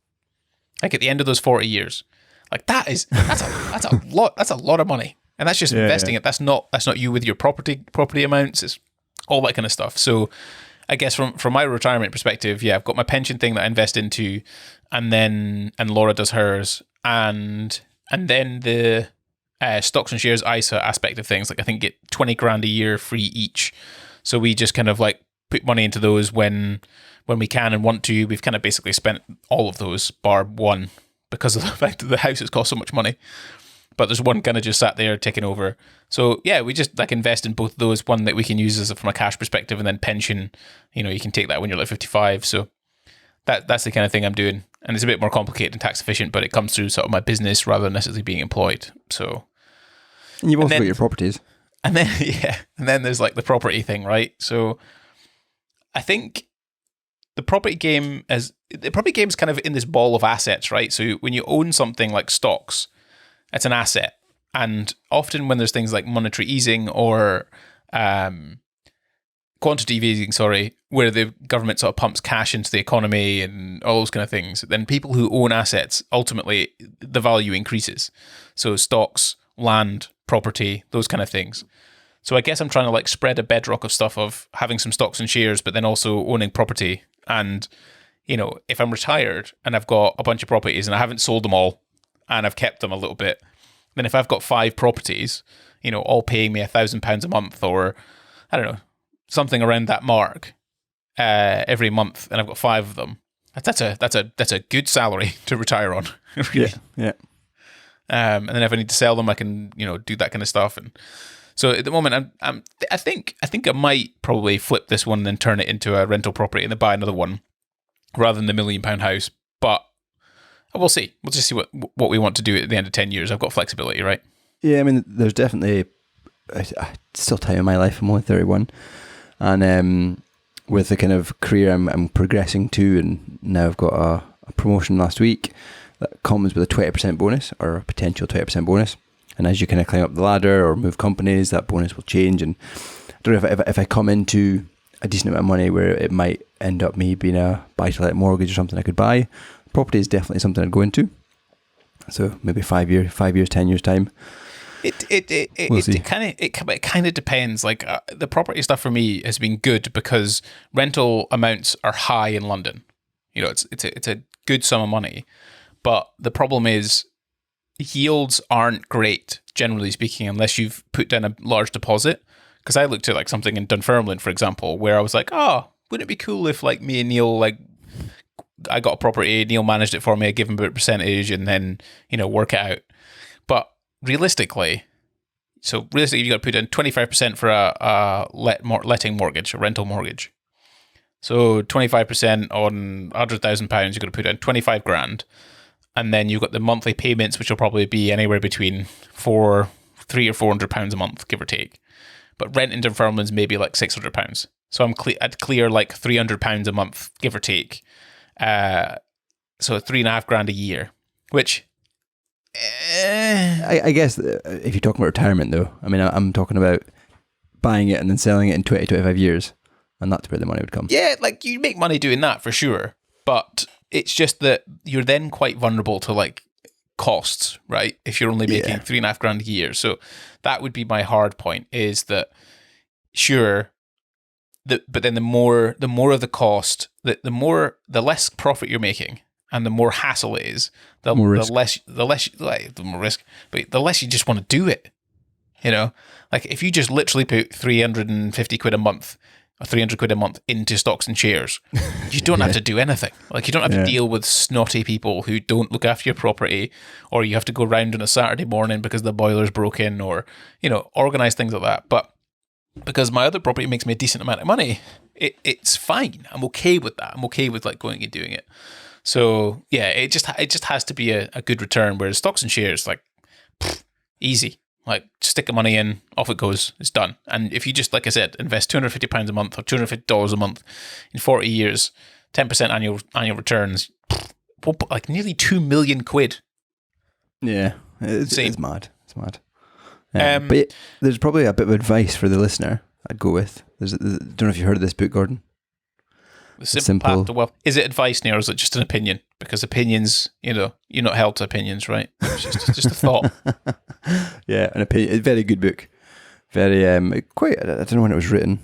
Like, at the end of those 40 years. Like, that's a lot. That's a lot of money. And that's just investing it. That's not you with your property amounts. It's all that kind of stuff. So I guess from my retirement perspective, I've got my pension thing that I invest into, and Laura does hers, and then the stocks and shares ISA aspect of things. Like, I think get 20 grand a year free each. So we just kind of like put money into those when we can and want to. We've kind of basically spent all of those bar one, because of the fact that the house has cost so much money. But there's one kind of just sat there taking over. So yeah, we just like invest in both of those. One that we can use from a cash perspective, and then pension, you can take that when you're like 55. So that's the kind of thing I'm doing. And it's a bit more complicated and tax efficient, but it comes through sort of my business rather than necessarily being employed. So, and you've also got your properties. And then, and then there's like the property thing, right? So I think the property game is kind of in this ball of assets, right? So when you own something like stocks, it's an asset. And often when there's things like monetary easing or quantitative easing, where the government sort of pumps cash into the economy and all those kind of things, then people who own assets, ultimately the value increases. So stocks, land, property, those kind of things. So I guess I'm trying to like spread a bedrock of stuff of having some stocks and shares, but then also owning property. And, if I'm retired and I've got a bunch of properties and I haven't sold them all and I've kept them a little bit, then if I've got 5 properties, all paying me £1,000 a month, or I don't know, something around that mark every month, and I've got 5 of them, that's a good salary to retire on. Really. Yeah. And then if I need to sell them, I can do that kind of stuff. And so at the moment, I think I might probably flip this one and then turn it into a rental property and then buy another one rather than the £1 million house. But we'll see. We'll just see what we want to do at the end of 10 years. I've got flexibility, right? Yeah, I mean, there's definitely still time in my life. I'm only 31, and with the kind of career I'm progressing to, and now I've got a promotion last week that comes with a 20% bonus, or a potential 20% bonus. And as you kind of climb up the ladder or move companies, that bonus will change. And I don't know if I come into a decent amount of money where it might end up me being a buy-to-let mortgage or something I could buy. Property is definitely something I'd go into. So maybe 5 years, 10 years time. It kind of depends. Like the property stuff for me has been good because rental amounts are high in London. It's a good sum of money, but the problem is yields aren't great, generally speaking, unless you've put down a large deposit. Because I looked at like something in Dunfermline, for example, where I was like, oh, wouldn't it be cool if like me and Neil, like I got a property, Neil managed it for me, I give him a bit of percentage and then, work it out. But realistically, you've got to put in 25% for a letting mortgage, a rental mortgage. So 25% on £100,000, you've got to put in 25 grand. And then you've got the monthly payments, which will probably be anywhere between £300 or £400 a month, give or take. But rent in Dunfermline's maybe like £600. So I'd clear like £300 a month, give or take. So 3.5 grand a year, which I guess if you're talking about retirement, though, I mean, I'm talking about buying it and then selling it in 20, 25 years, and that's where the money would come. Yeah, like you make money doing that for sure, but it's just that you're then quite vulnerable to like costs, right? If you're only making 3.5 grand a year. So that would be my hard point, is that sure, but then the more of the cost, the less profit you're making, and the more hassle it is, the less but the less you just want to do it. Like if you just literally put 350 quid a month or 300 quid a month into stocks and shares, you don't have to do anything. Like you don't have to deal with snotty people who don't look after your property, or you have to go round on a Saturday morning because the boiler's broken, or organize things like that. But because my other property makes me a decent amount of money, it's fine. I'm okay with that. I'm okay with like going and doing it. So yeah, it just has to be a good return. Whereas stocks and shares, like easy, like stick the money in, off it goes, it's done. And if you just, like I said, invest £250 a month or $250 a month in 40 years, 10% annual returns, like nearly 2 million quid. Yeah, it's mad. It's mad. But there's probably a bit of advice for the listener I'd go with. I don't know if you've heard of this book, Gordon. The Simple Path to Wealth. Is it advice, Neil, or is it just an opinion? Because opinions, you're not held to opinions, right? It's just a thought. Yeah, an opinion. A very good book. Very, quite, I don't know when it was written.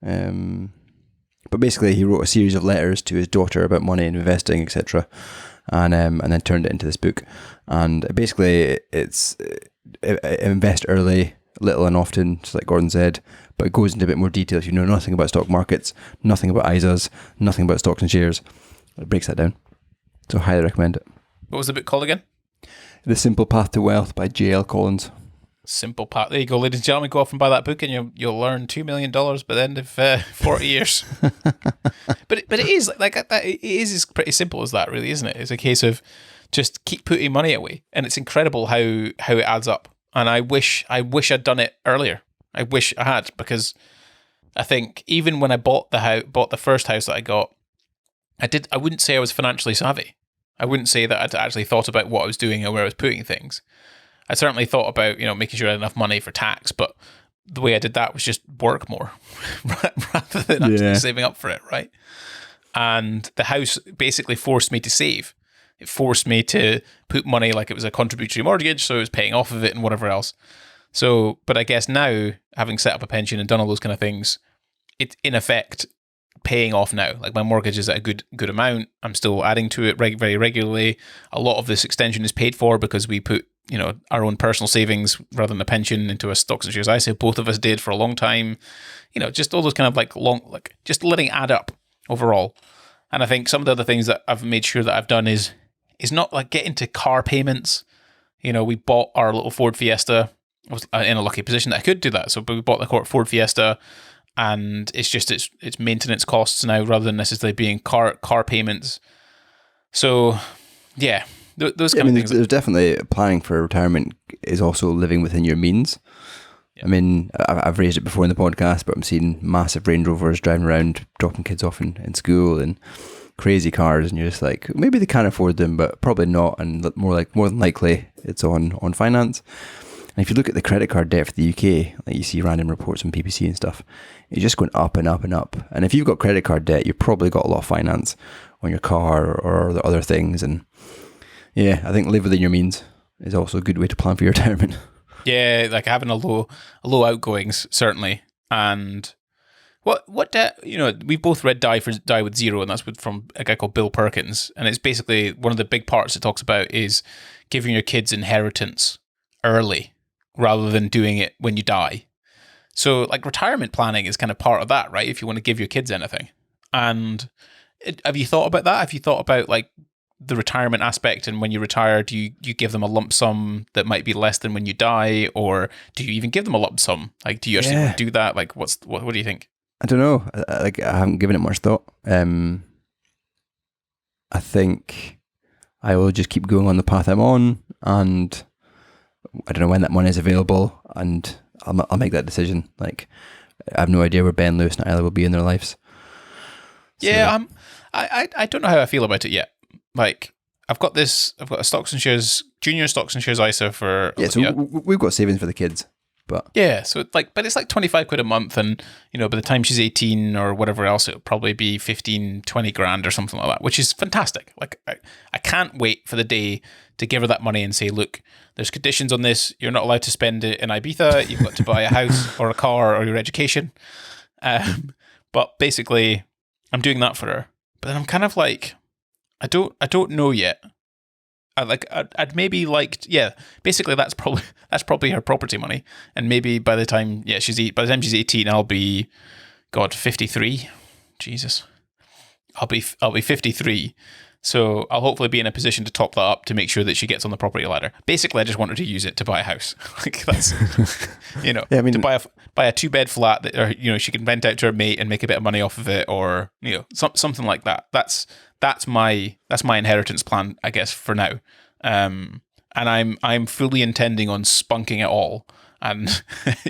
But basically he wrote a series of letters to his daughter about money and investing, etc. And then turned it into this book. And basically it's invest early, little and often, just like Gordon said, but it goes into a bit more detail. If you know nothing about stock markets, nothing about ISAs, nothing about stocks and shares, it breaks that down. So highly recommend it. What was the book called again? The Simple Path to Wealth by J.L. Collins. Simple Path. There you go, ladies and gentlemen. Go off and buy that book, and you'll learn $2 million by the end of 40 years. But it is like that. It is pretty simple as that, really, isn't it? It's a case of just keep putting money away, and it's incredible how it adds up. And I wish I'd done it earlier. I wish I had, because I think even when I bought the first house that I got, I wouldn't say I was financially savvy. I wouldn't say that I'd actually thought about what I was doing or where I was putting things. I certainly thought about, making sure I had enough money for tax, but the way I did that was just work more rather than actually saving up for it, right? And the house basically forced me to save. It forced me to put money like it was a contributory mortgage, so it was paying off of it and whatever else. So, but I guess now, having set up a pension and done all those kind of things, it's in effect paying off now. Like my mortgage is at a good amount. I'm still adding to it very regularly. A lot of this extension is paid for because we put, our own personal savings rather than a pension into a stocks and shares ISA. Both of us did for a long time. Just all those kind of just letting it add up overall. And I think some of the other things that I've made sure that I've done is not like get into car payments. We bought our little Ford Fiesta. I was in a lucky position that I could do that. So we bought the Ford Fiesta, and it's just it's maintenance costs now rather than necessarily being car payments. So yeah, those kind of things. There's definitely planning for retirement is also living within your means. Yeah. I mean, I've raised it before in the podcast, but I'm seeing massive Range Rovers driving around, dropping kids off in school, and crazy cars, and you're just like, maybe they can't afford them, but probably not, and more than likely it's on finance. And if you look at the credit card debt for the UK, like you see random reports on PPC and stuff, it's just going up and up and up. And if you've got credit card debt, you've probably got a lot of finance on your car or the other things. And yeah, I think live within your means is also a good way to plan for your retirement. Yeah, like having a low outgoings, certainly. And what debt, we've both read Die with Zero, and that's from a guy called Bill Perkins. And it's basically one of the big parts it talks about is giving your kids inheritance early rather than doing it when you die. So like retirement planning is kind of part of that, right? If you want to give your kids anything. And have you thought about that? Have you thought about like the retirement aspect, and when you retire, do you give them a lump sum that might be less than when you die, or do you even give them a lump sum? Like, do you actually do that? Like, what do you think? I don't know. I haven't given it much thought. I think I will just keep going on the path I'm on, and I don't know when that money is available, and I'll make that decision. Like, I have no idea where Ben, Lewis, and Isla will be in their lives. So, yeah, I don't know how I feel about it yet. Like, I've got a stocks and shares, junior stocks and shares ISA for Olivia. So we've got savings for the kids, but yeah, so but it's like 25 quid a month, and by the time she's 18 or whatever else, it'll probably be 15, 20 grand or something like that, which is fantastic. Like, I can't wait for the day to give her that money and say, look, there's conditions on this. You're not allowed to spend it in Ibiza. You've got to buy a house or a car or your education. But basically, I'm doing that for her. But then I'm kind of like, I don't know yet. I'd maybe basically that's probably her property money, and maybe by the time she's 18, I'll be 53. Jesus, I'll be 53. So I'll hopefully be in a position to top that up to make sure that she gets on the property ladder. Basically, I just want her to use it to buy a house. Like, that's, yeah, I mean, to buy a 2-bed flat that, or, she can rent out to her mate and make a bit of money off of it, or something like that. That's my inheritance plan, I guess, for now. And I'm fully intending on spunking it all and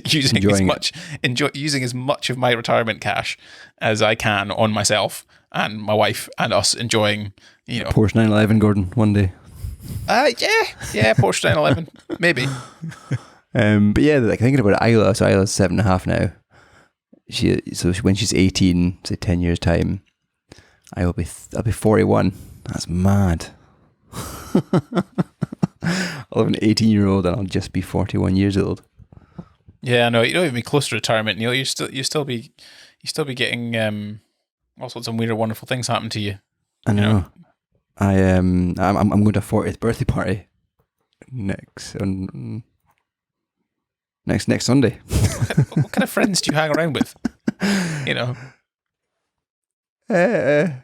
using as much of my retirement cash as I can on myself and my wife and us enjoying, Porsche 911, Gordon, one day. Yeah, Porsche 911, maybe. But yeah, like thinking about Isla, so Isla's 7.5 now. When she's 18, say 10 years time, I'll be 41. That's mad. I'll have an 18-year-old and I'll just be 41 years old. Yeah, no, you don't even be close to retirement, Neil. You still be getting all sorts of weird or wonderful things happen to you. I know. I'm going to a 40th birthday party next Sunday. What kind of friends do you hang around with? I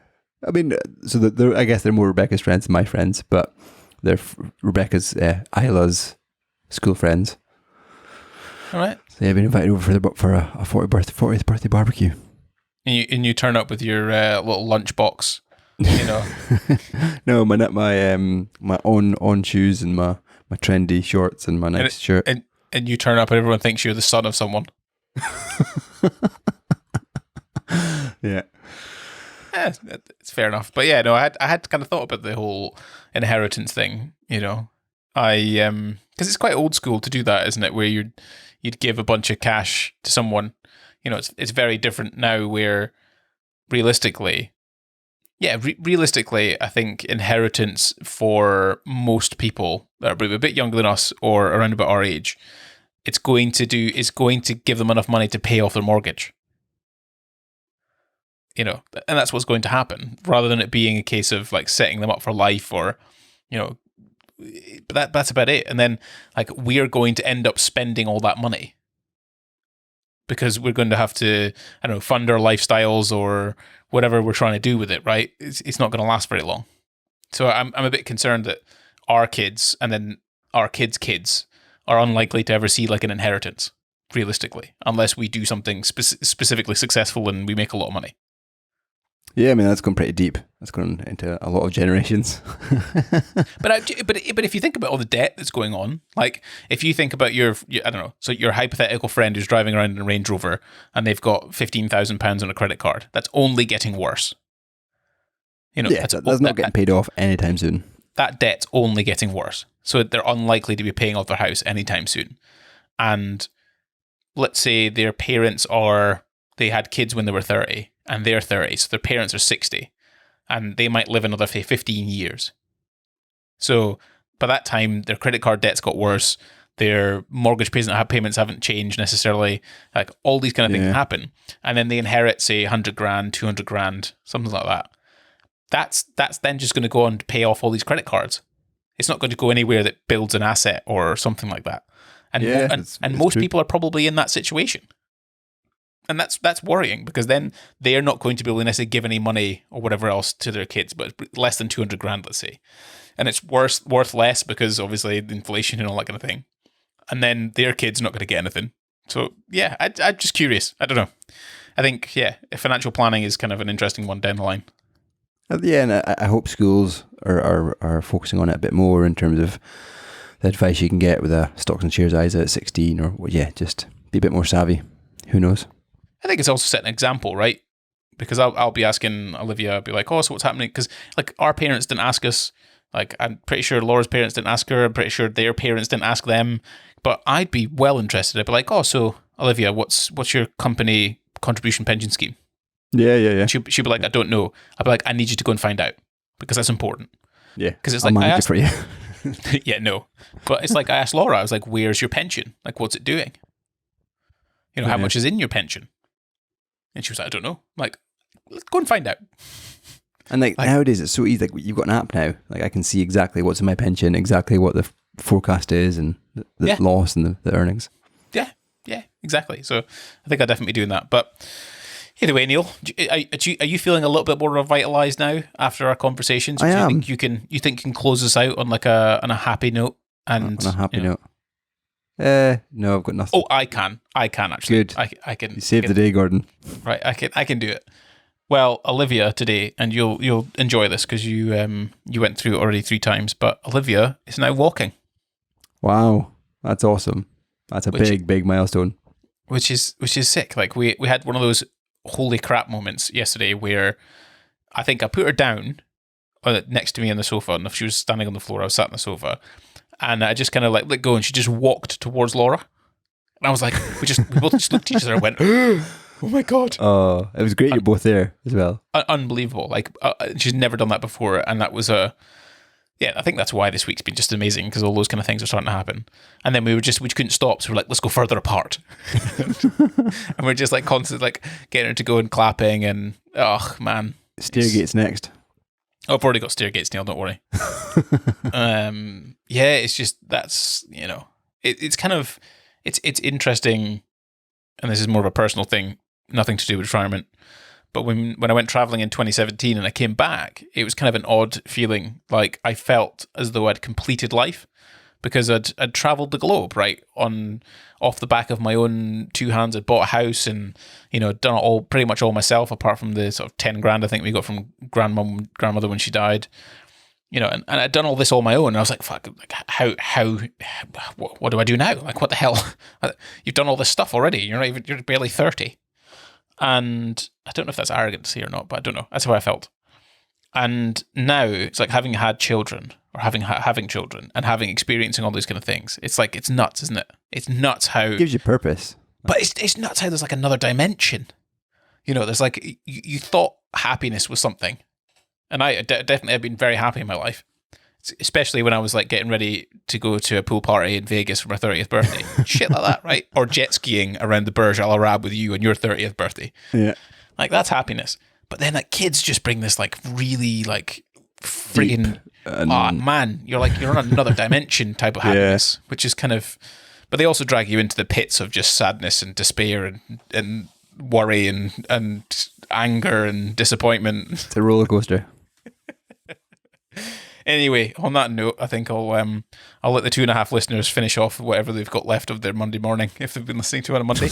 mean, so I guess they're more Rebecca's friends than my friends, but they're Rebecca's Isla's school friends. All right. So yeah, I've been invited over for a 40th birthday barbecue. And you turn up with your little lunch box, No, my on shoes and my trendy shorts and my nice shirt. And you turn up and everyone thinks you're the son of someone. Yeah. It's fair enough. But yeah, no, I had kind of thought about the whole inheritance thing. Because it's quite old school to do that, isn't it? Where you'd give a bunch of cash to someone. It's very different now. Where realistically, realistically, I think inheritance for most people that are a bit younger than us or around about our age, it's going to give them enough money to pay off their mortgage. And that's what's going to happen, rather than it being a case of like setting them up for life or, but that's about it. And then like we're going to end up spending all that money because we're going to have to, I don't know, fund our lifestyles or whatever we're trying to do with it, right? It's not going to last very long. So I'm a bit concerned that our kids and then our kids' kids are unlikely to ever see like an inheritance, realistically, unless we do something specifically successful and we make a lot of money. Yeah, I mean, that's gone pretty deep. That's gone into a lot of generations. But if you think about all the debt that's going on, like if you think about your I don't know, so your hypothetical friend who's driving around in a Range Rover and they've got £15,000 on a credit card, that's only getting worse. That's not getting paid off anytime soon. That debt's only getting worse. So they're unlikely to be paying off their house anytime soon. And let's say their parents they had kids when they were 30 and they're 30, so their parents are 60 and they might live another 15 years. So by that time, their credit card debt's got worse, their mortgage payments haven't changed necessarily, like all these kind of things happen. And then they inherit, say, 100 grand, 200 grand, something like that. That's then just going to go on to pay off all these credit cards. It's not going to go anywhere that builds an asset or something like that. And most people are probably in that situation. And that's worrying because then they're not going to be able to necessarily give any money or whatever else to their kids, but less than 200 grand, let's say. And it's worth less because obviously the inflation and all that kind of thing. And then their kid's not going to get anything. So yeah, I'm just curious. I don't know. I think, financial planning is kind of an interesting one down the line. Yeah, and I hope schools are focusing on it a bit more in terms of the advice you can get with a stocks and shares ISA at 16 or, just be a bit more savvy. Who knows? I think it's also set an example, right? Because I'll be asking Olivia, I'll be like, oh, so what's happening? Because like our parents didn't ask us. Like I'm pretty sure Laura's parents didn't ask her. I'm pretty sure their parents didn't ask them. But I'd be well interested. I'd be like, oh, so Olivia, what's your company contribution pension scheme? Yeah. She'd be like, I don't know. I'd be like, I need you to go and find out because that's important. Yeah, because it's like I asked for you. Yeah, no, but it's like I asked Laura. I was like, where's your pension? Like, what's it doing? How much is in your pension? And she was like, I don't know. I'm like, let's go and find out. And like nowadays, it's so easy. Like you've got an app now. Like I can see exactly what's in my pension, exactly what the forecast is, and the loss and the earnings. Yeah, exactly. So I think I'll definitely be doing that. But either way, Neil, are you feeling a little bit more revitalized now after our conversations? I am. You think you can close us out on on a happy note? And on a happy note. No, I've got nothing. Oh, I can actually. Good. I can. You saved the day, Gordon. Right, I can do it. Well, Olivia today, and you'll enjoy this because you went through it already 3 times. But Olivia is now walking. Wow, that's awesome. That's a big milestone. Which is sick. Like we had one of those holy crap moments yesterday where I think I put her down next to me on the sofa, and if she was standing on the floor, I was sat on the sofa, and I just kind of like let go, and she just walked towards Laura, and I was like, we both just looked at each other and went, oh my god! Oh, it was great. You're both there as well. Unbelievable! Like she's never done that before, and that was I think that's why this week's been just amazing because all those kind of things are starting to happen. And then we couldn't stop, so we're like, let's go further apart. And we're just like constantly like getting her to go and clapping and oh man. Stairgates next. Oh, I've already got stairgates, Neil, don't worry. It's just that's it's kind of it's interesting, and this is more of a personal thing, nothing to do with retirement. But when I went traveling in 2017 and I came back, it was kind of an odd feeling. Like I felt as though I'd completed life because I'd traveled the globe, right? Off the back of my own 2 hands. I'd bought a house and, done it all pretty much all myself, apart from the sort of 10 grand I think we got from grandmother when she died. And I'd done all this all my own. And I was like, fuck, like how what do I do now? Like, what the hell? You've done all this stuff already. You're barely 30. And I don't know if that's arrogant to say or not, but I don't know. That's how I felt. And now it's like having had children or having children and experiencing all these kind of things. It's like, it's nuts, isn't it? It's nuts how It gives you purpose. But it's nuts how there's like another dimension. You know, there's like, you thought happiness was something. And I definitely have been very happy in my life, especially when I was like getting ready to go to a pool party in Vegas for my 30th birthday. Shit like that, right? Or jet skiing around the Burj Al Arab with you on your 30th birthday. Yeah. Like, that's happiness. But then like kids just bring this like really like friggin' man, you're on another dimension type of happiness, which is kind of, but they also drag you into the pits of just sadness and despair and worry and anger and disappointment. It's a roller coaster. Anyway, on that note, I think I'll let the 2.5 listeners finish off whatever they've got left of their Monday morning if they've been listening to it on a Monday.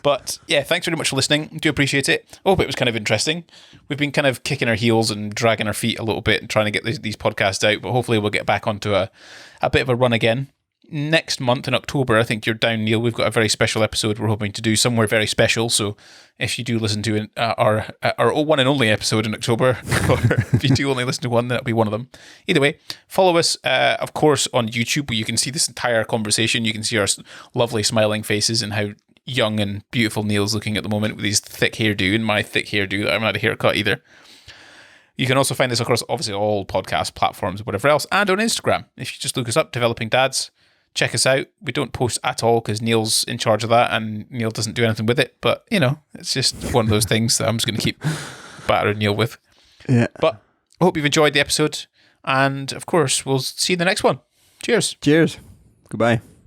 But yeah, thanks very much for listening. Do appreciate it. I hope it was kind of interesting. We've been kind of kicking our heels and dragging our feet a little bit and trying to get these podcasts out, but hopefully we'll get back onto a bit of a run again. Next month in October, I think you're down, Neil. We've got a very special episode we're hoping to do, somewhere very special. So if you do listen to our one and only episode in October, or if you do only listen to one, that'll be one of them. Either way, follow us, of course, on YouTube, where you can see this entire conversation. You can see our lovely smiling faces and how young and beautiful Neil's looking at the moment with his thick hairdo and my thick hairdo that I haven't had a haircut either. You can also find us across, obviously, all podcast platforms, whatever else, and on Instagram. If you just look us up, Developing Dads, check us out. We don't post at all because Neil's in charge of that and Neil doesn't do anything with it. But, you know, it's just one of those things that I'm just going to keep battering Neil with. Yeah. But I hope you've enjoyed the episode. And, of course, we'll see you in the next one. Cheers. Cheers. Goodbye.